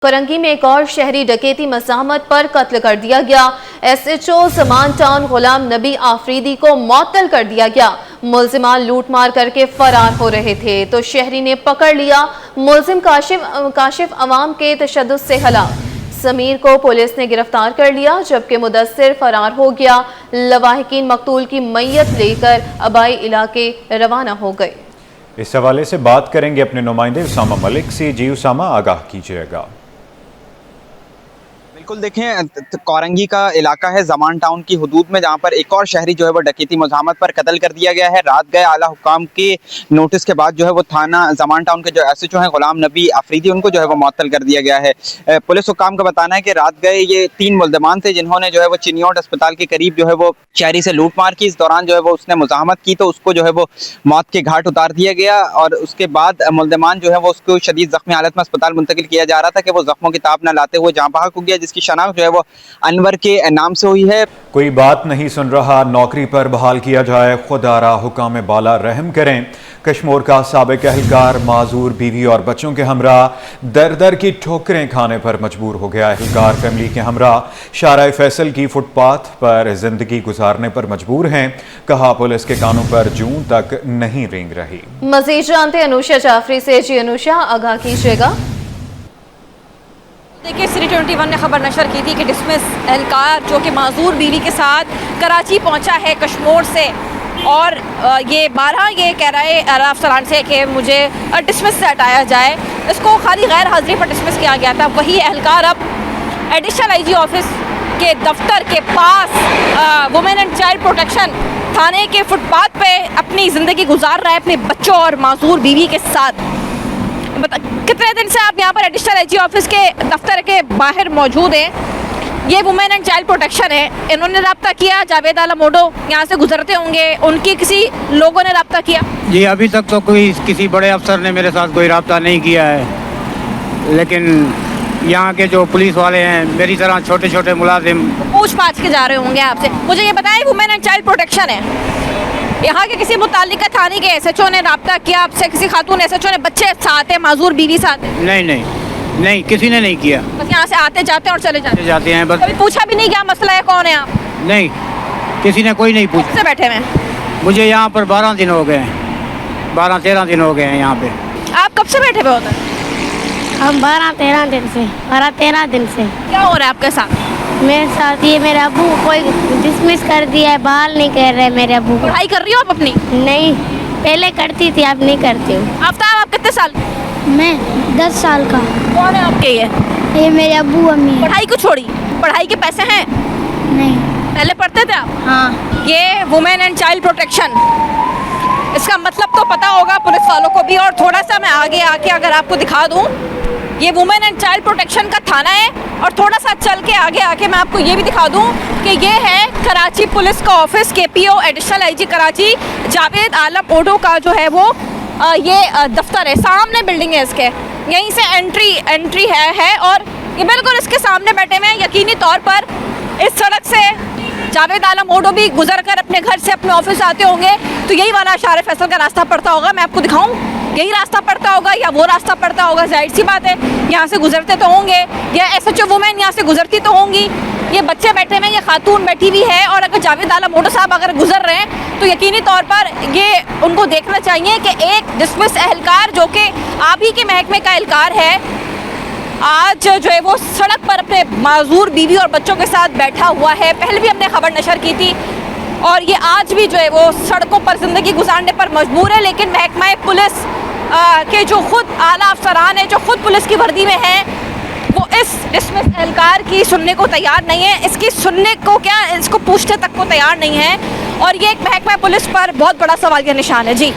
करंगी में एक और शहरी डकैती मज़ाहमत पर कत्ल कर दिया गया। SHO ज़मान टाउन गुलाम नबी आफरीदी को मअतल कर दिया गया। मुल्जिमान लूट मार करके फरार हो रहे थे तो शहरी ने पकड़ लिया। मुल्जिम काशिफ अवाम के तशद्दुद से हलाक। समीर को पुलिस ने गिरफ्तार कर लिया जबकि मुदस्सिर फरार हो गया। लवाहिकीन मकतूल की मैयत लेकर आबाई इलाके रवाना हो गए। इस हवाले से बात करेंगे अपने नुमाइंदे उसामा मलिक से। जी उसामा, आगाह कीजिएगा। बिल्कुल, देखें कोरंगी का इलाका है ज़मान टाउन की हुदूद में, जहाँ पर एक और शहरी जो है वो डकैती मुज़ाहमत पर कत्ल कर दिया गया है। रात गए आला हुकाम के नोटिस के बाद जो है वो थाना ज़मान टाउन के जो SHO हैं गुलाम नबी आफरीदी, उनको जो है वो मअतल कर दिया गया है। पुलिस हुकाम का बताना है कि रात गए ये 3 मुल्ज़िमान थे जिन्होंने जो है वो चिनियोट अस्पताल के करीब जो है वो शहरी से लूट मार की। इस दौरान जो है वो उसने मुज़ाहमत की तो उसको जो है वो मौत के घाट उतार दिया गया और उसके बाद मुल्ज़िमान जो है वो उसको शदीद ज़ख्मी हालत में अस्पताल मुंतकिल किया जा रहा था कि वो जख्मों की ताब न लाते हुए जहाँ बहक हो गया, जिसकी शनाख्त जो है वो अनवर के नाम से हुई है। कोई बात नहीं सुन रहा, नौकरी पर बहाल किया जाए, खुदारा हुकाम बाला रहम करें। कश्मीर का साबिक एहलकार माजूर बीवी और बच्चों के हमरा दर दर की ठोकरें खाने पर मजबूर हो गया। एहलकार फैमिली के हमरा शाराए फैसल की फुटपाथ पर जिंदगी गुजारने पर मजबूर हैं। कहा पुलिस के कानों पर जून तक नहीं रेंग रही। मजीद जानते अनुषा जाफरी से। जी अनुषा, आगाह कीजिएगा। देखिए, सिटी 21 ने खबर नशर की थी कि डिसमिस एहलकार जो कि माजूर बीवी के साथ कराची पहुंचा है कश्मीर से और ये 12 ये कह रहा है आला अफसरान से कि मुझे डिसमिस से हटाया जाए। इसको खाली गैर हाजिरी पर डिसमिस किया गया था। वही एहलकार अब एडिशनल IG ऑफिस के दफ्तर के पास वुमेन एंड चाइल्ड प्रोटेक्शन थाने के फुटपाथ पे अपनी ज़िंदगी गुजार रहा है अपने बच्चों और माजूर बीवी के साथ। कितने दिन से आप यहाँ पर एडिशनल IG ऑफिस के दफ्तर के बाहर मौजूद हैं। ये वुमेन एंड चाइल्ड प्रोटेक्शन है, इन्होंने रब्ता किया। जावेद आलम ओडो यहाँ से गुजरते होंगे, उनकी किसी लोगों ने रब्ता किया? जी, अभी तक तो किसी बड़े अफसर ने मेरे साथ कोई रब्ता नहीं किया है, लेकिन यहाँ के जो पुलिस वाले हैं मेरी तरह छोटे छोटे मुलाजिम पूछ पाछ के जा रहे होंगे आपसे। मुझे ये बताएं, वुमेन एंड चाइल्ड प्रोटेक्शन है, यहाँ के किसी मुतालिका थाने के SHO ने रब्ता किया आपसे? किसी खातून SHO ने बच्चे साथ है, माजूर बीवी साथ है? नहीं, किसी ने नहीं किया। बस यहाँ से आते जाते और चले जाते हैं बस। कभी पूछा भी नहीं क्या मसला है, कौन है आप? नहीं, किसी ने कोई नहीं पूछा। से बैठे हुए? मुझे यहाँ पर 12 दिन हो गए हैं, 12-13 दिन हो गए हैं यहाँ पे। आप कब से बैठे हुए होते? हम 12-13 दिन से। क्या हो रहा है आपके साथ? मेरे साथ ये मेरे अबू को कोई डिसमिस कर दिया है, बहाल नहीं कर रहे मेरे अबू को। पढ़ाई कर रही हो आप अपनी? नहीं, पहले करती थी, अब नहीं करती हूँ। आफ्ताब, आप कितने साल? मैं 10 साल का। कौन है आपके ये मेरे अबू अम्मी। पढ़ाई को छोड़ी? पढ़ाई के पैसे हैं? नहीं। पहले पढ़ते थे आप? हाँ। ये वुमेन एंड चाइल्ड प्रोटेक्शन, इसका मतलब तो पता होगा पुलिस वालों को भी। और थोड़ा सा मैं आगे आके अगर आपको दिखा दूँ, ये वुमेन एंड चाइल्ड प्रोटेक्शन का थाना है। और थोड़ा सा चल के आगे आके मैं आपको ये भी दिखा दूं कि ये है कराची पुलिस का office, KPO additional IG Karachi Javed Alam Odho का जो है वो ये दफ्तर है। सामने बिल्डिंग है इसके, यहीं से एंट्री है और ये बिल्कुल इसके सामने बैठे हुए हैं। यकीनी तौर पर इस सड़क से जावेद आलम ओडो भी गुजर कर अपने घर से अपने ऑफिस आते होंगे तो यही वाला शारे फैसल का रास्ता पड़ता होगा। मैं आपको दिखाऊं, यही रास्ता पड़ता होगा या वो रास्ता पड़ता होगा, जाहिर सी बात है यहाँ से गुजरते तो होंगे, या SHO वुमेन यहाँ से गुजरती तो होंगी। ये बच्चे बैठे हुए हैं, ये खातून बैठी हुई है और अगर जावेद आलम ओडो साहब अगर गुजर रहे हैं तो यकीनी तौर पर ये उनको देखना चाहिए कि एक डिसमिस एहलकार जो कि आप ही के महकमे का एहलकार है, आज जो है वो सड़क पर अपने माजूर बीवी और बच्चों के साथ बैठा हुआ है। पहले भी हमने खबर नशर की थी और ये आज भी जो है वो सड़कों पर ज़िंदगी गुजारने पर मजबूर है। लेकिन महकमा पुलिस के जो खुद आला अफसरान है, जो खुद पुलिस की वर्दी में हैं, वो इस डिसमिस एहलकार की सुनने को तैयार नहीं है। इसकी सुनने को क्या, इसको पूछने तक को तैयार नहीं है और ये एक महकमा पुलिस पर बहुत बड़ा सवाल का निशान है। जी,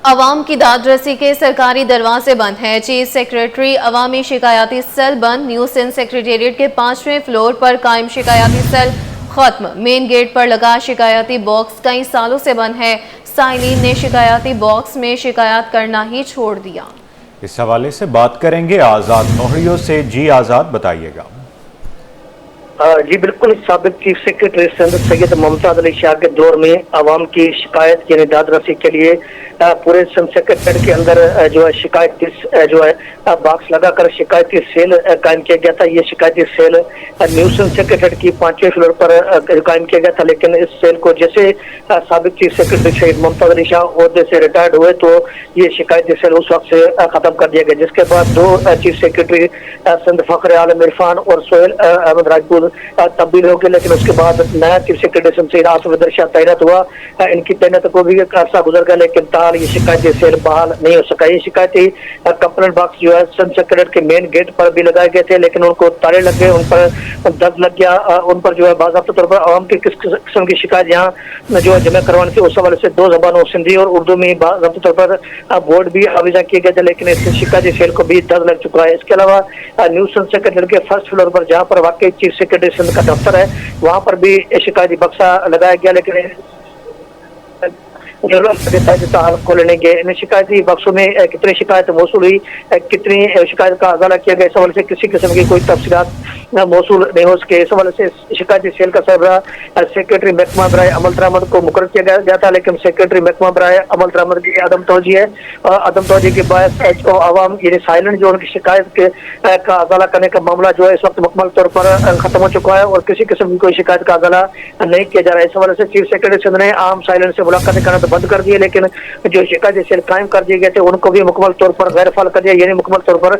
अवाम की दादरसी के सरकारी दरवाजे बंद हैं। चीफ सेक्रेटरी अवामी शिकायती सेल बंद। न्यू सिंध सेक्रेटेरिएट के 5वें फ्लोर पर कायम शिकायती सेल खत्म। मेन गेट पर लगा शिकायती बॉक्स कई सालों से बंद है। साइलिन ने शिकायती बॉक्स में शिकायत करना ही छोड़ दिया। इस हवाले से बात करेंगे आज़ाद नोहरियों से। जी आज़ाद, बताइएगा। जी बिल्कुल, साबिक चीफ सेक्रेटरी सिंध सैयद मुमताज अली शाह के दौर में आवाम की शिकायत यानी दादरसी के लिए पूरे सन सेक्रेटरीट के अंदर जो है शिकायती जो है बॉक्स लगाकर शिकायती सेल कायम किया गया था। ये शिकायती सेल न्यू सन सेक्रेटरीट की 5वें फ्लोर पर कायम किया गया था, लेकिन इस सेल को जैसे साबिक चीफ सेक्रेटरी शहीद मुमताज अली शाह ओहदे से रिटायर्ड हुए तो ये शिकायती सेल उस वक्त से खत्म कर दिया गया, जिसके बाद 2 चीफ सेक्रेटरी सिंध फखर आलम इरफान और सोहेल अहमद राजपूत तब्दील हो गए, लेकिन उसके बाद नया चीफ सेक्रेटरी सैयद आसिफ हैदर शाह तैनात हुआ। इनकी तैनात को भी एक अर्सा गुजर गया, लेकिन ताल ये शिकायती सेल बहाल नहीं हो सका। ये शिकायती कंप्लेंट बॉक्स जो है सन सेक्रेटरीट के मेन गेट पर भी लगाए गए थे, लेकिन उनको ताले लग गए, उन पर दर्द लग गया, उन पर जो है बाज़ाब्ता तौर पर आवाम की किस किस्म की शिकायत यहाँ जो है जमा करवानी थी, उस हवाले से 2 ज़बानों सिंधी और उर्दू में बाज़ाब्ता तौर पर बोर्ड भी आवेदन किए गए थे, लेकिन इस शिकायती सेल को भी दर्द लग चुका है। इसके अलावा न्यू सन सेक्रेटरीट के फर्स्ट फ्लोर पर जहाँ पर वाकई चीफ सेक्रेटरी सिंध का दफ्तर है वहाँ पर भी शिकायती बक्सा लगाया गया, लेकिन खोलने के इन शिकायती बक्सों में कितनी शिकायत मौसूल हुई, कितनी शिकायत का अजाला किया गया, इस हवाले से किसी किस्म की कोई तफसीलात मौसूल नहीं हो सके। इस हवाले से शिकायती सेल का सरबराह सेक्रेटरी महकमा बराए अमल दरामद को मुकर्रर किया गया था, लेकिन सेक्रेटरी महकमा बराए अमल दरामद की अदम तवज्जी है और अदम तवज्जी के बायस आवाम यानी साइलेंट जो उनकी शिकायत का अजाला करने का मामला जो है इस वक्त मुकम्मल तौर पर खत्म हो चुका है और किसी किस्म की कोई शिकायत का अजाला नहीं किया जा रहा है। इस हवाले से चीफ सेक्रेटरी सिंध ने आम साइलेंट से मुलाकातें करना बंद कर दिए, लेकिन जो शिकायती सेल कायम कर दिए गए थे उनको भी मुकम्मल तौर पर गैर फाल कर दिया, यानी मुकम्मल तौर पर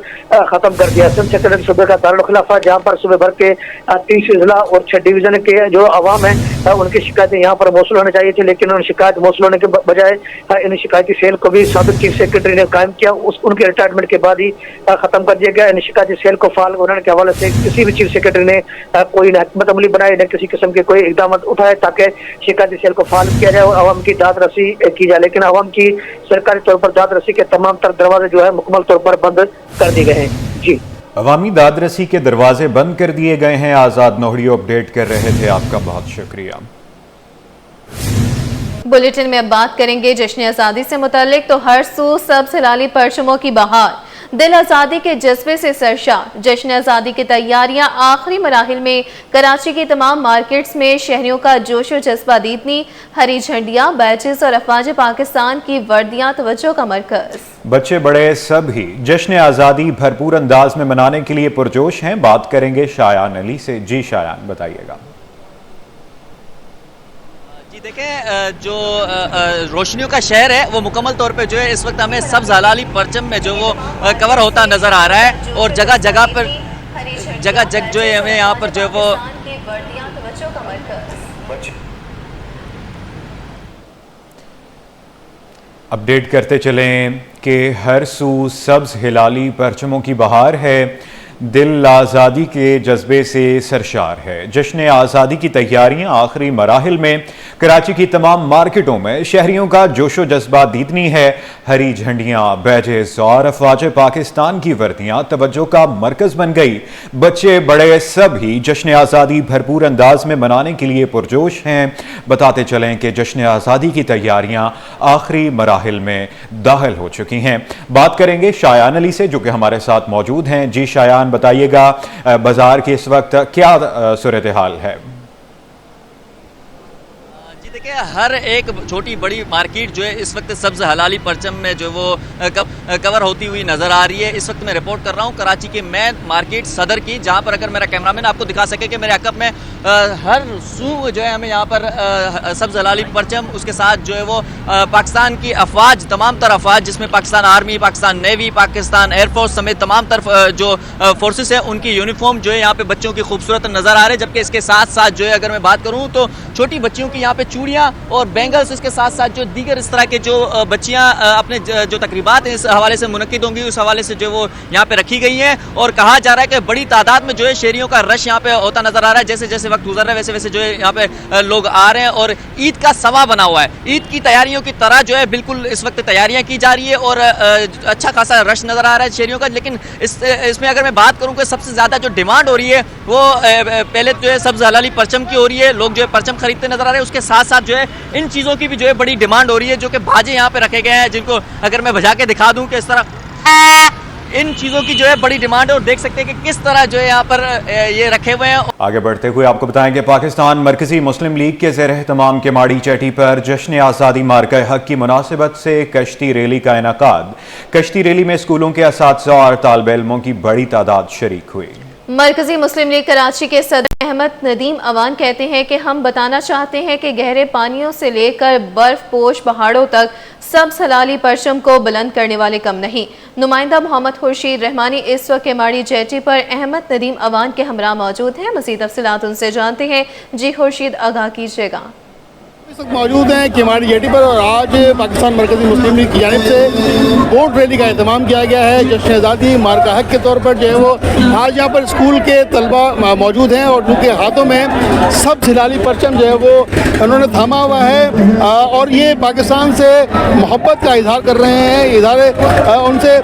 खत्म कर दिया। सिंध सेक्रेटरी सूबे का दारुल खिलाफा जहाँ पर सूबे भर के 30 जिला और 6 डिवीजन के जो आवाम है उनकी शिकायतें यहाँ पर मौसूल होनी चाहिए थी, लेकिन उन शिकायत मौसूल होने के बजाय इन शिकायती सेल को भी साबिक चीफ सेक्रेटरी ने कायम किया, उनके रिटायरमेंट के बाद ही खत्म कर दिया गया। इन शिकायती सेल को फाल होने के हवाले से किसी भी चीफ सेक्रेटरी ने कोई न हिकमत अमली बनाए न किसी किस्म के कोई इकदाम उठाए ताकि शिकायती सेल को फाल किया जाए और आवाम की दाद रसी की जाए, लेकिन आवाम की सरकारी तौर पर दाद रसी के तमाम तर दरवाजे जो है मुकम्मल तौर पर बंद कर दिए गए हैं। जी, अवामी दाद रसी के दरवाजे बंद कर दिए गए हैं। आज़ाद नोहड़ियो अपडेट कर रहे थे, आपका बहुत शुक्रिया। बुलेटिन में अब बात करेंगे जश्न आज़ादी से मुतालिक। तो हर सू सब्ज़ हिलाली परचमों की बहार, दिल आज़ादी के जज्बे से सरशार। जश्न आज़ादी की तैयारियां आखिरी मराहिल में। कराची की तमाम मार्केट्स में शहरियों का जोश व जज्बा दीदनी, हरी झंडियां, बैचेस और अफवाज पाकिस्तान की वर्दियां तवज्जो का मरकज। बच्चे बड़े सब ही जश्न आज़ादी भरपूर अंदाज में मनाने के लिए पुरजोश हैं। बात करेंगे शायान अली से। जी शायान, बताइएगा। देखें, जो रोशनियों का शहर है वो मुकम्मल तौर पे जो है इस वक्त हमें सब्ज़ हलाली परचम में जो वो कवर होता नज़र आ रहा है और जगह जगह पर जो है हमें यहाँ पर जो है वो अपडेट करते चलें कि हर सू सब्ज़ हिलाली परचमों की बहार है, दिल आज़ादी के जज्बे से सरशार है। जश्न आज़ादी की तैयारियां आखिरी मराहिल में। कराची की तमाम मार्केटों में शहरियों का जोशो जज्बा दीदनी है। हरी झंडियां, बैजेस और अफवाज पाकिस्तान की वर्दियां तवज्जो का मरकज बन गई। बच्चे बड़े सब ही जश्न आज़ादी भरपूर अंदाज में मनाने के लिए पुरजोश हैं। बताते चलें कि जश्न आज़ादी की तैयारियां आखिरी मराहिल में दाखिल हो चुकी हैं। बात करेंगे शायान अली से जो कि हमारे साथ मौजूद हैं। जी शायान, बताइएगा बाजार की इस वक्त क्या सूरत हाल है? देखिए, हर एक छोटी बड़ी मार्केट जो है इस वक्त सब्ज़ हलाली परचम में जो वो कवर होती हुई नज़र आ रही है। इस वक्त मैं रिपोर्ट कर रहा हूँ कराची के मेन मार्केट सदर की, जहाँ पर अगर मेरा कैमरामैन आपको दिखा सके कि मेरे अकब में हर सू जो है हमें यहाँ पर सब्ज़ हलाली परचम, उसके साथ जो है वो पाकिस्तान की अफवाज, तमाम तर अफवाज जिसमें Pakistan army, Pakistan navy, Pakistan air force समेत तमाम तरफ जो फोर्सेस है उनकी यूनिफॉर्म जो है यहाँ पे बच्चों की खूबसूरत नज़र आ रहे हैं। जबकि इसके साथ साथ जो है अगर मैं बात करूँ तो छोटी बच्चियों की यहाँ पे चूड़ियाँ और बैंगल्स, इसके साथ साथ जो दीगर इस तरह के जो बच्चियाँ अपने जो तकरीबात हैं इस हवाले से मुनक्किद होंगी उस हवाले से जो वो यहाँ पे रखी गई हैं। और कहा जा रहा है कि बड़ी तादाद में जो है शहरियों का रश यहाँ पे होता नजर आ रहा है। जैसे जैसे वक्त गुजर रहा है वैसे वैसे जो है यहाँ पे लोग आ रहे हैं और ईद का सवा बना हुआ है। ईद की तैयारियों की तरह जो है बिल्कुल इस वक्त तैयारियाँ की जा रही है और अच्छा खासा रश नजर आ रहा है शहरियों का। लेकिन इसमें अगर मैं बात करूँ कि सबसे ज़्यादा जो डिमांड हो रही है वो पहले जो है सब्ज़ हलाली परचम की हो रही है। लोग जो है परचम खरीदते नजर आ रहे हैं। उसके साथ साथ जो है इन चीज़ों की भी जो है बड़ी डिमांड हो रही है, जो कि बाजे यहाँ पे रखे गए हैं, जिनको अगर मैं बजा के दिखा दूँ कि इस तरह इन चीज़ों की जो है बड़ी डिमांड है और देख सकते हैं कि किस तरह जो है यहाँ पर ये रखे हुए हैं। आगे बढ़ते हुए आपको बताएंगे पाकिस्तान मरकजी मुस्लिम लीग के ज़ेर एहतमाम के माड़ी चैटी पर जश्न आज़ादी मार्का हक की मुनासिबत से कश्ती रैली का इनेकाद। कश्ती रैली में स्कूलों के असातिज़ा और तालिब इल्मों की बड़ी तादाद शरीक हुई। मरकजी मुस्लिम लीग कराची के सदर अहमद नदीम अवान कहते हैं कि हम बताना चाहते हैं कि गहरे पानियों से लेकर बर्फ पोश पहाड़ों तक सब हलाली परचम को बुलंद करने वाले कम नहीं। नुमाइंदा मोहम्मद खुर्शीद रहमानी इस वक्त केमाड़ी जेटी पर अहमद नदीम अवान के हमरा मौजूद हैं। मज़ीद तफसीलात उनसे जानते हैं। जी खुर्शीद, आगाह कीजिएगा। इस वक्त मौजूद हैं केमाड़ी जेटी पर और आज पाकिस्तान मरकजी मुस्लिम लीग की जानिब से बोट रैली का एहतमाम किया गया है। जश्न आज़ादी मार्का हक के तौर पर जो है वो आज यहाँ पर स्कूल के तलबा मौजूद हैं और उनके हाथों में सब हिलाली परचम जो है वो उन्होंने थामा हुआ है और ये पाकिस्तान से मोहब्बत का इजहार कर रहे हैं। इजहार उनसे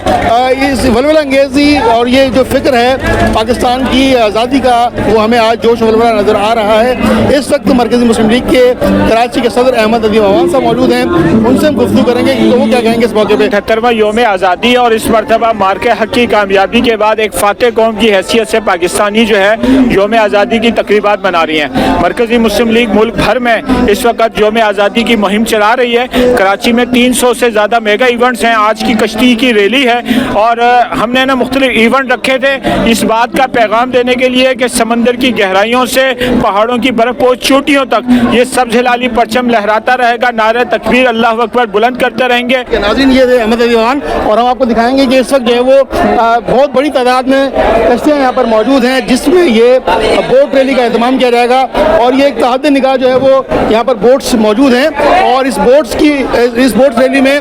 इस वलवला अंगेज़ी और ये जो फ़िक्र है पाकिस्तान की आज़ादी का वो हमें आज जोश वलवला नज़र आ रहा है। इस वक्त मरकजी मुस्लिम लीग के कराची के सदर अहमद नदीम अवान साहब मौजूद हैं, उनसे हम गुफ्तगू करेंगे कि वो क्या कहेंगे इस मौके पे। 78वां योम आज़ादी और इस मरतबा मार्के हक की कामयाबी के बाद एक फातह कौम की हैसियत से पाकिस्तानी जो है योम आज़ादी की तकरीबात मना रही हैं। मरकजी मुस्लिम लीग मुल्क भर में इस वक्त योम आज़ादी की मुहिम चला रही है। कराची में 300 से ज़्यादा मेगा इवेंट्स हैं। आज की कश्ती की रैली है और हमने ना मुख्तलिफ इवेंट रखे थे इस बात का पैगाम देने के लिए कि समंदर की गहराइयों से पहाड़ों की बर्फपोश चोटियों तक ये सब्ज़ हिलाली परचम लहराता रहेगा। नारे तकबीर अल्लाह अकबर बुलंद करते रहेंगे। नाज़रीन, ये थे अहमद नदीम अवान और हम आपको दिखाएंगे कि इस वक्त जो है वो बहुत बड़ी तादाद में कश्तियाँ यहाँ पर मौजूद हैं जिसमें ये बोट रैली का एहतमाम किया जाएगा और ये एक तहद निगाह जो है वो यहाँ पर बोट्स मौजूद हैं और इस बोट रैली में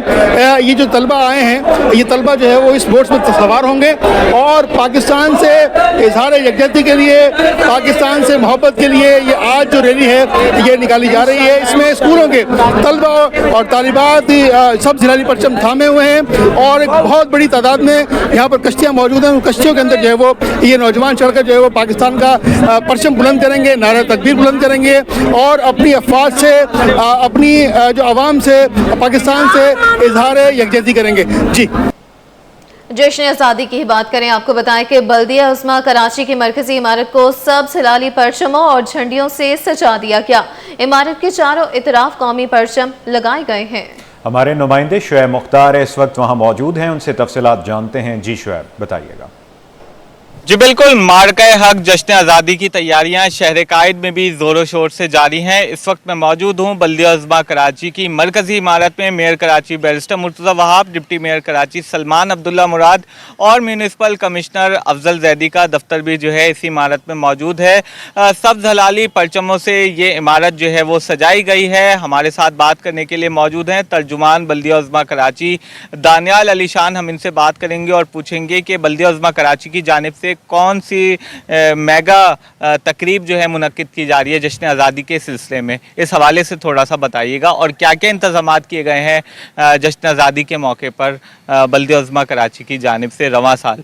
ये जो तलबा आए हैं ये तलबा जो है वो इस बोट्स में सवार होंगे और पाकिस्तान से इजहार यकजहती के लिए, पाकिस्तान से मोहब्बत के लिए ये आज जो रैली है ये निकाली जा रही है। इसमें स्कूलों के तलबा और तालिबात सब जिलाली परचम थामे हुए हैं और एक बहुत बड़ी तादाद में यहाँ पर कश्तियाँ मौजूद हैं। उन कश्तियों के अंदर जो है वो ये नौजवान चढ़कर जो है वो पाकिस्तान का परचम बुलंद करेंगे, नारा तकबीर बुलंद करेंगे और अपनी अफवाज से अपनी जो आवाम से पाकिस्तान से इजहार यकजहती करेंगे। जी, जश्न आज़ादी की ही बात करें, आपको बताएं कि बल्दिया उस्मा कराची की मरकजी इमारत को सब्ज़ हिलाली परचमों और झंडियों से सजा दिया गया। इमारत के चारों इतराफ कौमी परचम लगाए गए हैं। हमारे नुमाइंदे शुएब मुख्तार इस वक्त वहाँ मौजूद हैं, उनसे तफसीलात जानते हैं। जी शुएब, बताइएगा। जी बिल्कुल, मार्का हक जश्न आज़ादी की तैयारियां शहर कायद में भी ज़ोरों शोर से जारी हैं। इस वक्त मैं मौजूद हूं बल्दिया उज़्मा कराची की मरकज़ी इमारत में। Mayor Karachi barrister Murtaza Wahab, deputy mayor Karachi Salman Abdullah Murad और म्यूनिसिपल कमिश्नर अफजल जैदी का दफ्तर भी जो है इसी इमारत में मौजूद है। सब्ज़ हलाली परचमों से ये इमारत जो है वो सजाई गई है। हमारे साथ बात करने के लिए मौजूद हैं तर्जुमान बल्दिया उज़्मा कराची दानियाल अली शान। हम इनसे बात करेंगे और पूछेंगे कि बल्दिया उज़्मा कराची की जानिब से कौन सी मेगा तकरीब जो है मुनक्किद की जा रही है जश्न आज़ादी के सिलसिले में, इस हवाले से थोड़ा सा बताइएगा और क्या क्या इंतज़ामात किए गए हैं जश्न आज़ादी के मौके पर बल्दिया उज़्मा कराची की जानिब से रवां साल।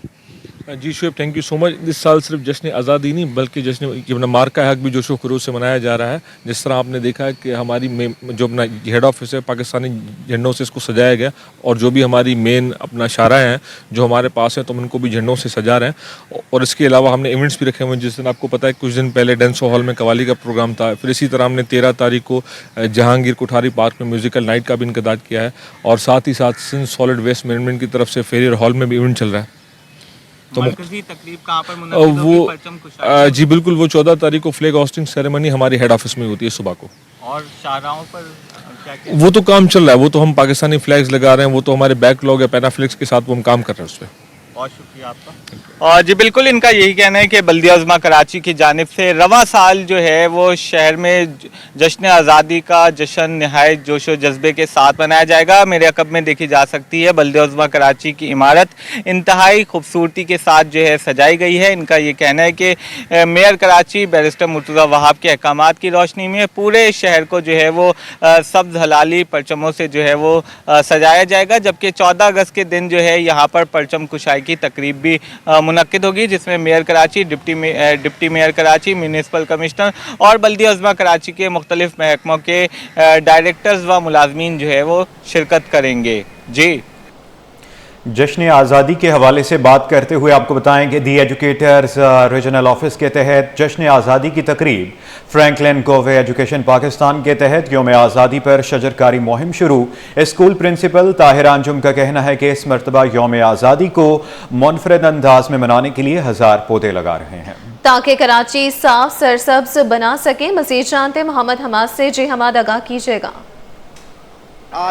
जी Shoaib, thank you so much. इस साल सिर्फ जश्न आज़ादी नहीं बल्कि जश्न अपना मार्का हक भी जोशो खरूज से मनाया जा रहा है। जिस तरह आपने देखा है कि हमारी जो अपना हेड ऑफिस है पाकिस्तानी झंडों से इसको सजाया गया और जो भी हमारी मेन अपना शारा हैं जो हमारे पास हैं तो हम उनको भी झंडों से सजा रहे हैं। और इसके अलावा हमने इवेंट्स भी रखे हुए हैं। जिस दिन आपको पता है कुछ दिन पहले डेंसो हॉल में कवाली का प्रोग्राम था। फिर इसी तरह हमने 13 तारीख को जहांगीर कोठारी पार्क में म्यूज़िकल नाइट का भी इनक़ाद किया है और साथ ही साथ सिंध सॉलिड वेस्ट मैनेजमेंट की तरफ से फेरियर हॉल में भी इवेंट चल रहा है। तो तकरीब कहाँ पर मुनक्किद होगी? परचम कुशाई? जी बिल्कुल, वो 14 तारीख को फ्लैग होस्टिंग सेरेमनी हमारी हेड ऑफिस में होती है सुबह को। और शाहराहों पर क्या वो तो काम चल रहा है, वो तो हम पाकिस्तानी फ्लैग्स लगा रहे हैं, वो तो हमारे बैकलॉग या पैनाफ्लिक्स के साथ वो हम काम कर रहे हैं उस पर। बहुत शुक्रिया आपका। और जी बिल्कुल, इनका यही कहना है कि बल्दिया उज़्मा कराची की जानिब से रवां साल जो है वो शहर में जश्न आज़ादी का जश्न नहायत जोश व जज्बे के साथ मनाया जाएगा। मेरे अकब में देखी जा सकती है बल्दिया उज़्मा कराची की इमारत इंतहाई खूबसूरती के साथ जो है सजाई गई है। इनका ये कहना है कि मेयर कराची बैरिस्टर मुर्तज़ा वहाब के अहकामात की रोशनी में पूरे शहर को जो है वो सब्ज़ हलाली परचमों से जो है वो सजाया जाएगा। जबकि 14 अगस्त के दिन जो है यहाँ पर परचम कुशाई की तकरीब भी मुनक्किद होगी जिसमें mayor Karachi, deputy mayor Karachi, municipal commissioner और बल्दिया उज़्मा कराची के मुख्तलिफ महकमों के डायरेक्टर्स व मुलाजमीन जो है वो शिरकत करेंगे। जी जश्न आज़ादी के हवाले से बात करते हुए आपको बताएं कि दी एजुकेटर्स रीजनल ऑफिस के तहत जश्न आज़ादी की तकरीब फ्रैंकलिन कोवे एजुकेशन पाकिस्तान के तहत यौम आज़ादी पर शजरकारी मुहिम शुरू। स्कूल प्रिंसिपल ताहिर अंजुम का कहना है कि इस मरतबा यौम आज़ादी को मुनफरद अंदाज में मनाने के लिए 1000 पौधे लगा रहे हैं ताकि कराची साफ सरसब्ज बना सके। मज़ीद जानते मोहम्मद हमाद से। जी हमाद, आगाह कीजिएगा।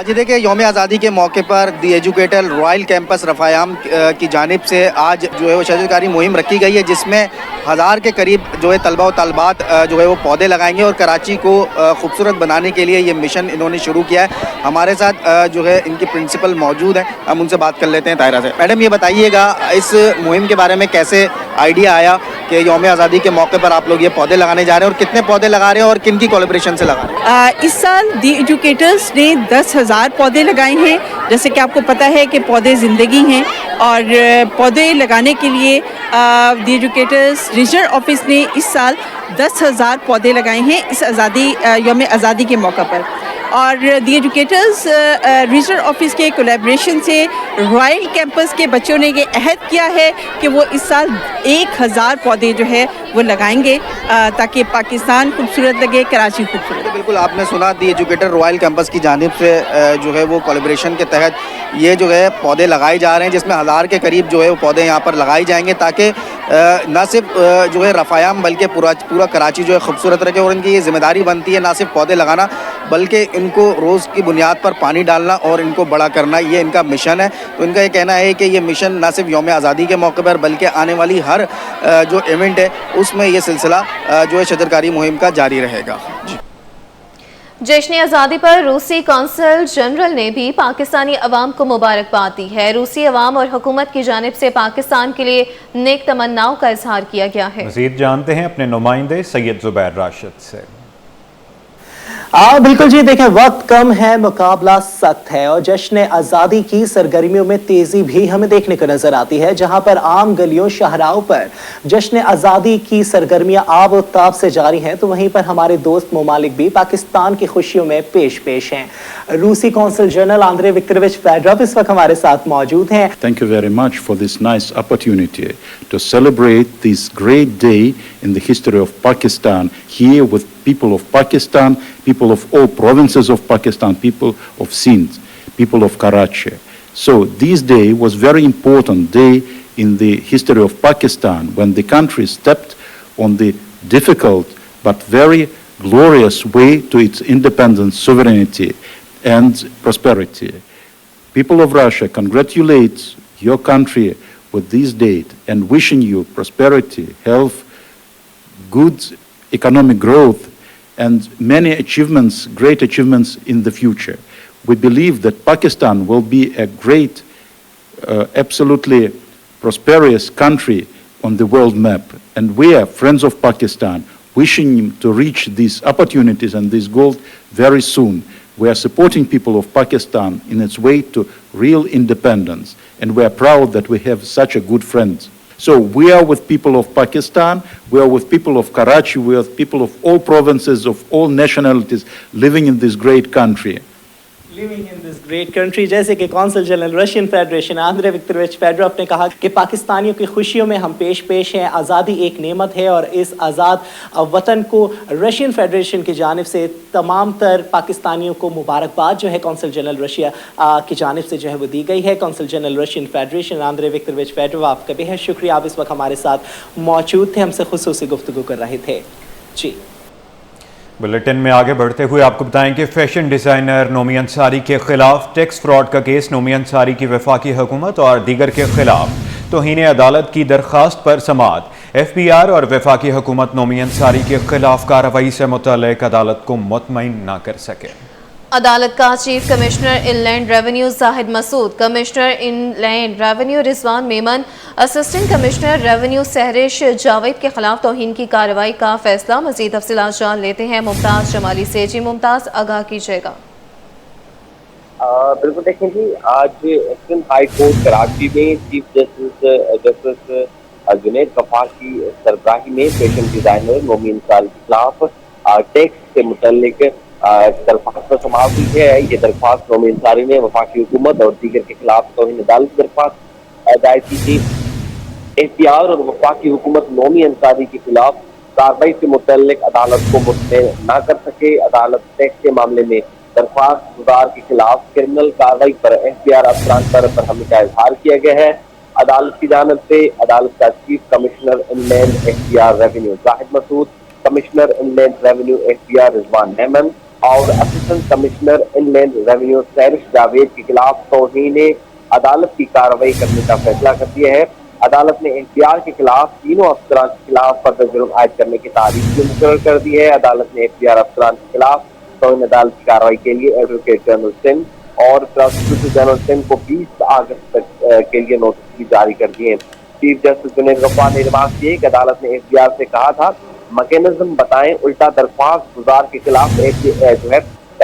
जी देखिए, यौम आज़ादी के मौके पर दी एजुकेटर रॉयल कैंपस रफ़ायाम की जानिब से आज जो है वो शजरकारी मुहिम रखी गई है, जिसमें 1000 के करीब जो है तलबा और तलबात जो है वो पौधे लगाएंगे और कराची को खूबसूरत बनाने के लिए ये मिशन इन्होंने शुरू किया है। हमारे साथ जो है इनकी प्रिंसिपल मौजूद हैं, हम उनसे बात कर लेते हैं। ताहिरा से, मैडम ये बताइएगा इस मुहिम के बारे में कैसे आइडिया आया कि यौम आज़ादी के मौके पर आप लोग ये पौधे लगाने जा रहे हैं और कितने पौधे लगा रहे हैं और किन की कोलैबोरेशन से लगा रहे हैं? इस साल दी एजुकेटर्स ने 10,000 पौधे लगाए हैं। जैसे कि आपको पता है कि पौधे ज़िंदगी हैं और पौधे लगाने के लिए दी एजुकेटर्स रीजनल ऑफिस ने इस साल 10,000 पौधे लगाए हैं इस यौम आज़ादी के मौका पर। और दी एजुकेटर्स रीजनल ऑफिस के कोलैबोरेशन से रॉयल कैंपस के बच्चों ने ये अहद किया है कि वो इस साल 1000 पौधे जो है वो लगाएंगे ताकि पाकिस्तान खूबसूरत लगे, कराची खूबसूरत। तो बिल्कुल आपने सुना, दी एजुकेटर रॉयल कैंपस की जानिब से जो है वो कोलैबोरेशन के तहत ये जो है पौधे लगाए जा रहे हैं, जिसमें 1000 के करीब जो है वो पौधे यहाँ पर लगाए जाएंगे ताकि न सिर्फ जो है रफ़ायाम बल्कि पूरा कराची जो है खूबसूरत रखे। और इनकी ये जिम्मेदारी बनती है ना सिर्फ पौधे लगाना बल्कि इनको रोज़ की बुनियाद पर पानी डालना और इनको बड़ा करना, ये इनका मिशन है। तो इनका ये कहना है कि ये मिशन ना सिर्फ यौम आज़ादी के मौके पर बल्कि आने वाली हर जो इवेंट है उसमें ये सिलसिला जो है शजरकारी मुहिम का जारी रहेगा। जश्न आज़ादी पर रूसी कौंसल जनरल ने भी पाकिस्तानी अवाम को मुबारकबाद दी है। रूसी अवाम और हुकूमत की जानिब से पाकिस्तान के लिए नेक तमन्नाओं का इजहार किया गया है। मज़ीद जानते हैं अपने नुमाइंदे सैयद जुबैर राशिद से। बिल्कुल जी, देखें वक्त कम है, मुकाबला सख्त है और जश्न आज़ादी की सरगर्मियों में तेजी भी हमें देखने को नजर आती है। जहां पर आम गलियों शाहराओं पर जश्न आज़ादी की सरगर्मियां आब और ताब से जारी हैं, तो वहीं पर हमारे दोस्त ममालिक भी पाकिस्तान की खुशियों में पेश हैं। रूसी consul general Andre Viktorovich Fedorov इस वक्त हमारे साथ मौजूद हैं। Thank you very much for this nice opportunity to celebrate this great day in the history of Pakistan here with people of Pakistan, people of all provinces of Pakistan, people of Sindh, people of Karachi. So this day was very important day in the history of Pakistan when the country stepped on the difficult but very glorious way to its independence, sovereignty and prosperity. People of Russia congratulate your country with this date and wishing you prosperity, health, good economic growth and many achievements, great achievements in the future. We believe that Pakistan will be a great, absolutely prosperous country on the world map. And we are friends of Pakistan, wishing him to reach these opportunities and this goal very soon. We are supporting people of Pakistan in its way to real independence. And we are proud that we have such a good friend. So we are with people of Pakistan, we are with people of Karachi, we are with people of all provinces, of all nationalities living in this great country. Living in this great country, जैसे कि consul general Russian Federation Andrey Viktorovich Fedorov ने कहा कि पाकिस्तानियों की खुशियों में हम पेश हैं। आज़ादी एक नेमत है और इस आज़ाद वतन को रशियन फेडरेशन की जानिब से तमाम तर पाकिस्तानियों को मुबारकबाद जो है कौंसल जनरल रशिया की जानिब से जो है वो दी गई है। Consul general Russian Federation Andrey Viktorovich Fedorov, आपका बेहद शुक्रिया, आप इस वक्त हमारे साथ मौजूद थे, हमसे खुसूसी गुफ्तगू कर रहे थे। जी बुलेटिन में आगे बढ़ते हुए आपको बताएं कि फैशन डिज़ाइनर नोमी अंसारी के खिलाफ टैक्स फ्रॉड का केस। नोमी अंसारी की वफाकी हुकूमत और दीगर के खिलाफ तौहीन अदालत की दरख्वास्त पर समाअत। FBI और वफाकी हुकूमत नोमी अंसारी के खिलाफ कार्रवाई से मुतल्लिक अदालत को मुतमईन न कर सके। अदालत का chief commissioner inland revenue Zahid Masood, commissioner inland revenue Rizwan Memon, assistant commissioner revenue Sehrish Javed के खिलाफ तौहीन की कार्रवाई का फैसला। मजीद तफसीलात जान लेते हैं मुमताज जमाली से। जी मुमताज, आगाह कीजिएगा। बिल्कुल, देखें जी, आज सिंध हाई कोर्ट कराची में चीफ जस्टिस जुनैद गफ्फार की सरबराही में फैशन डिजाइनर नोमी अंसारी के खिलाफ टैक्स से मुतल्लिक दरख्वास्त पर समाप्त हुई है। ये दरख्वास्त नौमी अंसारी ने वफाकी हुकूमत और दीगर के खिलाफ तौहीन अदालत की दरख्वास्त दायर की थी। एहतियार और वफाकी हुकूमत नौमी अंसारी के खिलाफ कार्रवाई से मुतल्लिक अदालत को मुतमिन न कर सके। अदालत टैक्स के मामले में दरख्वास्त गुजार के खिलाफ क्रिमिनल कार्रवाई पर एहतियार अफसरान पर बरहमी का इजहार किया गया है। अदालत की जानिब से अदालत का चीफ कमिश्नर इनलैंड एहतियार revenue Zahid Masood, commissioner inland revenue एहतियार रिजवान अहमद और assistant commissioner inland revenue Sairish Javed के खिलाफ तौहीन अदालत की कार्रवाई करने का फैसला कर दिया है। अदालत ने एहतियार के खिलाफ तीनों अफसरान के खिलाफ फर्द जुर्म आयद करने की तारीख भी मुकर्रर कर दी है। अदालत ने एहतियार अफसरान के खिलाफ तौहीन अदालत की कार्रवाई के लिए एडवोकेट जनरल सिंध और प्रोसिक्यूटर जनरल सिंध को 20 अगस्त तक के लिए नोटिस भी जारी कर दिए। चीफ जस्टिस जुनैद गफ्फार ने रिमार्क किए कि अदालत ने एहतियार से कहा था मैकेनिज्म बताएं, उल्टा दरख्वास्त गुजार के खिलाफ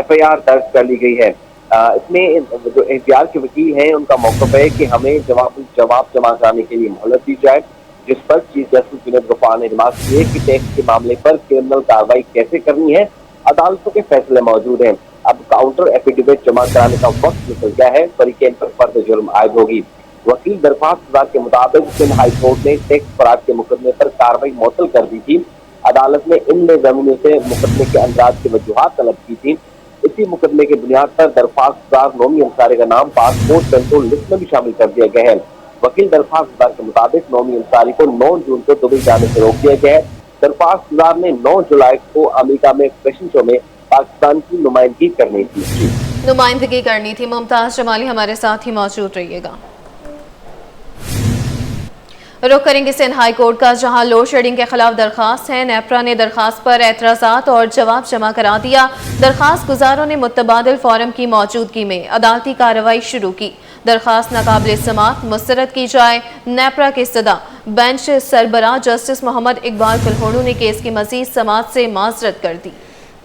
FIR दर्ज कर ली गई है। इसमें जो एहतियार के वकील हैं उनका मौक़िफ़ है कि हमें जवाब जमा कराने के लिए मोहलत दी जाए, जिस पर चीफ जस्टिस जुनैद गफ्फार ने रिमार्क किए कि टैक्स के मामले पर क्रिमिनल कार्रवाई कैसे करनी है, अदालतों के फैसले मौजूद हैं। अब काउंटर एफिडेविट जमा कराने का वक्त निकल गया है, फरीक़ैन पर फर्द जुर्म आयद होगी। वकील दरख्वास्त गुजार के मुताबिक सिंध हाई कोर्ट ने टैक्स फराड के मुकदमे पर कार्रवाई मुअत्तल कर दी थी। अदालत ने इन जमीनों से मुकदमे के अंदाज की वजूहात तलब की थी। इसी मुकदमे की बुनियाद पर दरख्वास्त गुजार नौमी अंसारी का नाम पासपोर्ट कंट्रोल लिस्ट में भी शामिल कर दिया गया है। वकील दरख्वास्त गुजार के मुताबिक नौमी अंसारी को 9 जून को दुबई जाने से रोक दिया गया है। दरख्वास्त गुजार ने 9 जुलाई को अमेरिका में फैशन शो में पाकिस्तान की नुमाइंदगी करनी थी। मुमताज जमाली हमारे साथ ही मौजूद रहिएगा। रुख करेंगे सिंध हाई कोर्ट का, जहां लोड शेडिंग के खिलाफ दरखास्त है। नेपरा ने दरखास्त पर एतराज़ात और जवाब जमा करा दिया। दरखास्त गुजारों ने मुतबादिल फोरम की मौजूदगी में अदालती कार्रवाई शुरू की। दरखास्त नाकाबिल समात मुस्तरद की जाए। नेपरा के सदा बेंच सरबराह जस्टिस मोहम्मद इकबाल कुल्होड़ू ने केस की मजीद समात से माजरत कर दी।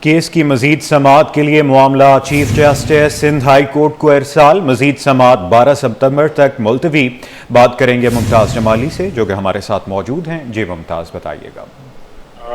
केस की मजीद समात के लिए मामला chief justice Sindh high court को इरसाल। मजीद समात 12 सितंबर तक मुलतवी। बात करेंगे मुमताज जमाली से, जो कि हमारे साथ मौजूद हैं। जी मुमताज, बताइएगा।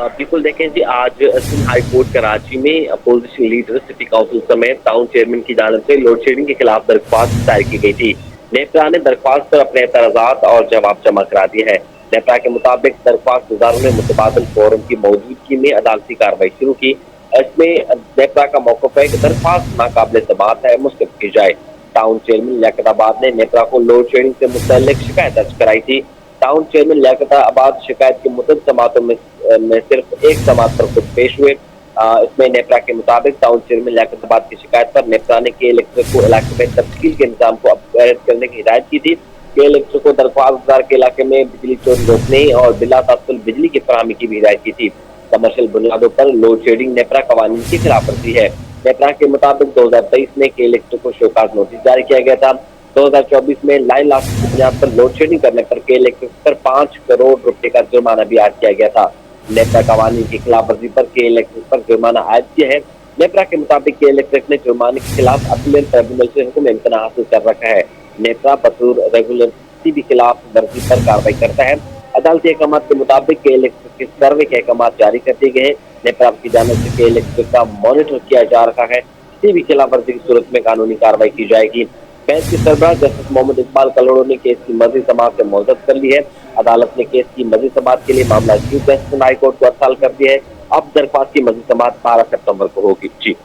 बिल्कुल, देखें जी, आज सिंध हाई कोर्ट कराची में अपोजिशन लीडर सिटी काउंसिल समेत टाउन चेयरमैन की जानिब से लोड शेडिंग के खिलाफ दरख्वास्त दायर की गई थी। नेपरा ने दरख्वास्त पर अपने एतराज़ात और जवाब जमा करा दिए हैं। नेपरा के मुताबिक दरख्वास्त गुजारों ने मुतबादिल फोरम की मौजूदगी में अदालती कार्रवाई शुरू की। इसमें नेपरा का मौक़िफ़ है कि दरख्वास्त नाकाबिल समात है, मुस्तरद की जाए। टाउन चेयरमैन लियाकताबाद ने नेपरा को लोड शेडिंग से मुतल्लिक शिकायत दर्ज कराई थी। टाउन चेयरमैन लियाकताबाद शिकायत की मुतअद्दिद समातों में सिर्फ एक समात पर खुद पेश हुए। इसमें नेपरा के मुताबिक टाउन चेयरमैन लियाकताबाद की शिकायत पर नेपरा ने के इलेक्ट्रिक को इलाके में तब्दील के निज़ाम को अपग्रेड करने की हिदायत की थी। के इलेक्ट्रिक को दरख्वास्त गुजार के इलाके में बिजली चोरी रोकने और बिला तासुल बिजली की फराहमी की भी हिदायत की थी। कमर्शियल बुनियादों पर लोड शेडिंग नेपरा कवानीन की खिलाफ वर्जी है। नेपरा के मुताबिक 2023 में के इलेक्ट्रिक को शोकाज नोटिस जारी किया गया था। 2024 में लाइन लॉस की बुनियाद पर लोड शेडिंग करने पर के इलेक्ट्रिक पर 5 करोड़ रुपए का जुर्माना भी आयद किया गया था। नेपरा कवानीन की खिलाफ वर्जी पर के इलेक्ट्रिक पर जुर्माना आयद किया है। नेपरा के मुताबिक के इलेक्ट्रिक ने जुर्माने के खिलाफ अपीलेट ट्रिब्यूनल से हुक्म इम्तना हासिल कर रखा है। नेपरा बतौर रेगुलर किसी भी खिलाफ वर्जी पर कार्रवाई करता है। अदालती अहकामात के मुताबिक के इलेक्ट्रिक के सर्वे के अहकामात जारी कर दिए गए हैं। नेपरा की जानिब से के इलेक्ट्रिक का मॉनिटर किया जा रहा है। किसी भी खिलाफ वर्जी की सूरत में कानूनी कार्रवाई की जाएगी। बेंच के सरबराह जस्टिस मोहम्मद इकबाल कुल्होड़ू ने केस की मजीद समात से मुअत्तल कर ली है। अदालत ने केस की मजीद समात के लिए मामला चीफ जस्टिस हाई कोर्ट को इरसाल कर दिया है। अब दरख्वास्त की मजीद समात 12 सितंबर को होगी। जी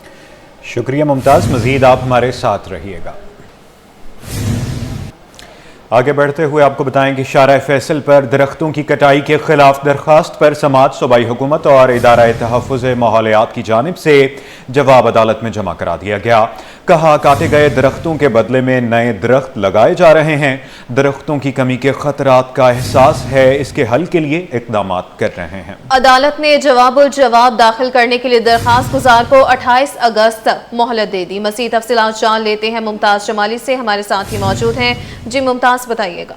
शुक्रिया मुमताज, मजीद आप हमारे साथ रहिएगा। आगे बढ़ते हुए आपको बताएं कि शारा फैसल पर दरख्तों की कटाई के खिलाफ दरखास्त पर समात सूबाई हुकूमत और इदारा तहफ़्फ़ुज़ माहौलियात की जानिब से जवाब अदालत में जमा करा दिया गया। कहा, काटे गए दरख्तों के बदले में नए दरख्त लगाए जा रहे हैं। दरख्तों की कमी के खतरात का एहसास है, इसके हल के लिए इक़दाम कर रहे हैं। अदालत ने जवाब दाखिल करने के लिए दरखास्त गुजार को 28 अगस्त तक मोहलत दे दी। मज़ीद तफ़सीलात जान लेते हैं मुमताज जमाली से, हमारे साथ ही मौजूद हैं। जी मुमताज, बताइएगा।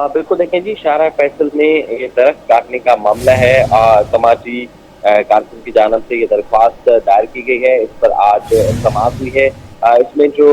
बिल्कुल, देखें जी, शारा फैसल में ये दरख्त काटने का मामला है। समाजी कारकुन की जानिब से ये दरख्वास्त दायर की गई है। इस पर आज समाअत हुई है। इसमें जो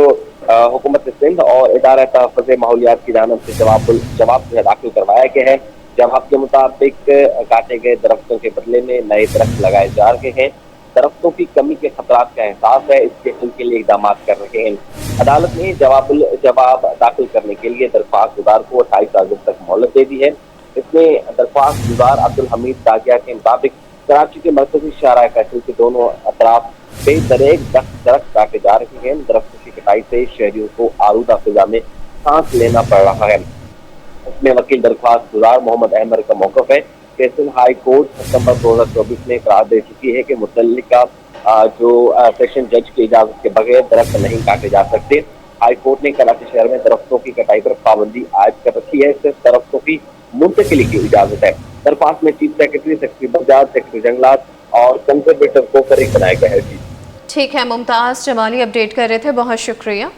हुकूमत सिंध और इदारा तहफ़्फ़ुज़ माहौलियात की जानिब से जवाब दाखिल करवाया गया है। जवाब के मुताबिक काटे गए दरख्तों के बदले में नए दरख्त लगाए जा रहे हैं। दरख्तों की कमी के खतरात का एहसास है, इनके लिए इकदाम कर रहे हैं। अदालत ने जवाब दाखिल करने के लिए दरख्वास्त गुजार को 28 अगस्त तक मोहलत दे दी है। इसमें दरख्वास्त गुजार अब्दुल हमीद तागिया के मुताबिक कराची के मरकजी शाहराह कैसल के दोनों अतराफ बेदरेक दरख्त काटे जा रहे हैं। दरख्तों की कटाई से शहरियों को आलूदा फिजा में सांस लेना पड़ रहा है। इसमें वकील दरख्वास्त गुजार मोहम्मद अहमद का मौक़िफ़ है कि सिंध हाई कोर्ट सितंबर 2024 में करार दे चुकी है कि मुतल्लिका जो सेशन जज की इजाजत के बगैर दरख्त नहीं काटे जा सकते। हाई कोर्ट ने कराची शहर में दरख्तों की कटाई पर पाबंदी आयद कर रखी है। सिर्फ दरख्तों की मुंतकिली की इजाजत है। दरख्वास्त में चीफ सेक्रेटरी बजाज, सेक्रेटरी जंगलात और कंजर्वेटर को फरीक बनाया गया है। ठीक है, मुमताज जमाली अपडेट कर रहे थे, बहुत शुक्रिया।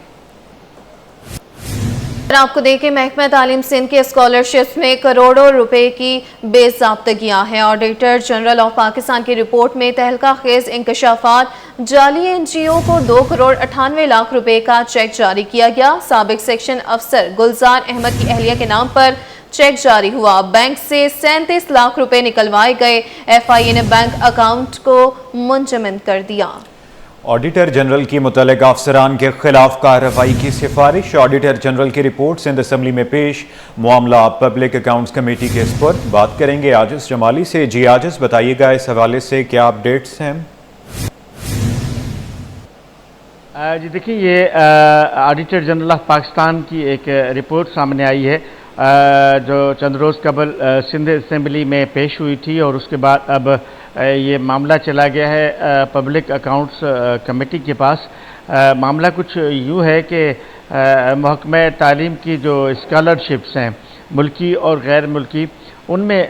आपको देखें, महकमा तालीम सिंध के स्कॉलरशिप्स में करोड़ों रुपए की बेज़ाब्तगियां हैं। ऑडिटर जनरल ऑफ पाकिस्तान की रिपोर्ट में तहलका खेज इंकशाफात, जाली NGO को 2 करोड़ 98 लाख रुपए का चेक जारी किया गया। साबिक सेक्शन अफसर गुलजार अहमद की अहलिया के नाम पर चेक जारी हुआ। बैंक से 37 लाख रुपए निकलवाए गए। FIA ने बैंक अकाउंट को मुंजमद कर दिया। ऑडिटर जनरल की मुतल्लिक़ अफसरान के खिलाफ कार्रवाई की सिफारिश। ऑडिटर जनरल की रिपोर्ट सिंध असम्बली में पेश। मामला पब्लिक अकाउंट्स कमेटी के स्पुर्द। बात करेंगे आजिज़ जमाली से। जी आजिज़, बताइएगा इस हवाले से क्या अपडेट्स हैं? जी देखिए, ये ऑडिटर जनरल ऑफ पाकिस्तान की एक रिपोर्ट सामने आई है जो चंद रोज़ कबल सिंध असम्बली में पेश हुई थी और उसके बाद अब ये मामला चला गया है पब्लिक अकाउंट्स कमेटी के पास। मामला कुछ यूँ है कि महकमा तालीम की जो स्कॉलरशिप्स हैं मुल्की और गैर मुल्की, उनमें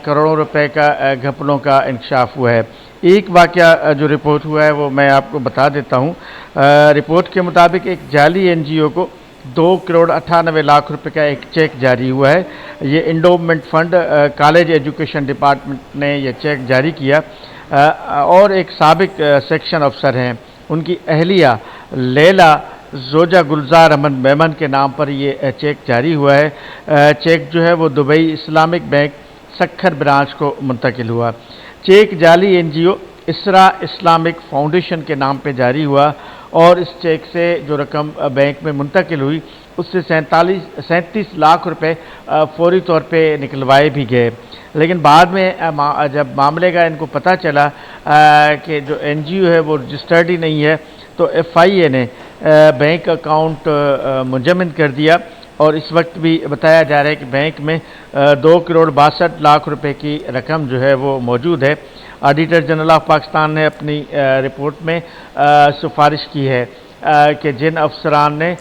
करोड़ों रुपए का घपलों का इंकशाफ हुआ है। एक वाक़या जो रिपोर्ट हुआ है वो मैं आपको बता देता हूँ। रिपोर्ट के मुताबिक एक जाली NGO को 2 करोड़ 98 लाख रुपए का एक चेक जारी हुआ है। ये endowment fund college education department ने यह चेक जारी किया और एक साबिक सेक्शन अफसर हैं, उनकी अहलिया लैला जोजा गुलजार अहमद मेमन के नाम पर ये चेक जारी हुआ है। चेक जो है वो Dubai Islamic bank Sukkur branch को मुंतकिल हुआ। चेक जाली NGO इसरा इस्लामिक फाउंडेशन के नाम पे जारी हुआ और इस चेक से जो रकम बैंक में मुंतकिल हुई उससे 37 लाख रुपए फौरी तौर पे निकलवाए भी गए। लेकिन बाद में जब मामले का इनको पता चला कि जो NGO है वो रजिस्टर्ड ही नहीं है, तो FIA ने बैंक अकाउंट मुंजमद कर दिया और इस वक्त भी बताया जा रहा है कि बैंक में 2 करोड़ 62 लाख रुपए की रकम जो है वो मौजूद है। ऑडिटर जनरल ऑफ पाकिस्तान ने अपनी रिपोर्ट में सिफारिश की है कि जिन अफसरान ने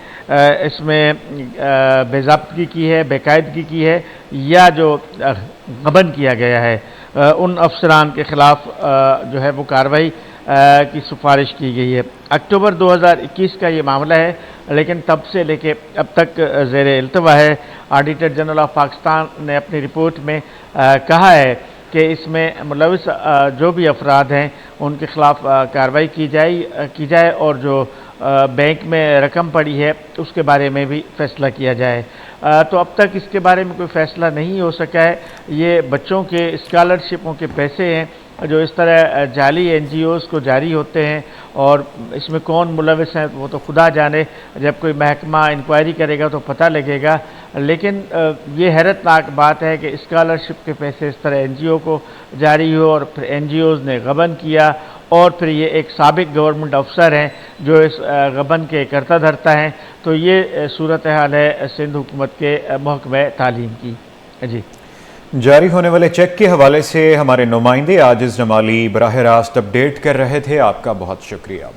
इसमें बेज़ाब्तगी की है, बेकायदगी की है या जो गबन किया गया है, उन अफसरान के ख़िलाफ़ जो है वो कार्रवाई की सिफारिश की गई है। अक्टूबर 2021 का ये मामला है, लेकिन तब से लेके अब तक ज़ेर इल्तवा है। ऑडिटर जनरल ऑफ पाकिस्तान ने अपनी रिपोर्ट में कहा है कि इसमें मुलविस जो भी अफराद हैं उनके ख़िलाफ़ कार्रवाई की जाए और जो बैंक में रकम पड़ी है उसके बारे में भी फ़ैसला किया जाए। तो अब तक इसके बारे में कोई फ़ैसला नहीं हो सका है। ये बच्चों के स्कॉलरशिपों के पैसे हैं जो इस तरह जाली NGOs को जारी होते हैं और इसमें कौन मुलविस हैं वो तो खुदा जाने, जब कोई महकमा इंक्वायरी करेगा तो पता लगेगा। लेकिन ये हैरतनाक बात है कि स्कॉलरशिप के पैसे इस तरह NGO को जारी हो और फिर NGOs ने गबन किया और फिर ये एक साबिक गवर्नमेंट अफसर हैं जो इस गबन के करता धरता हैं। तो ये सूरत हाल है सिंध हुकूमत के महकमा तालीम की। जी, जारी होने वाले चेक के हवाले से हमारे नुमाइंदे आजिज़ जमाली बराह रास्त अपडेट कर रहे थे। आपका बहुत शुक्रिया।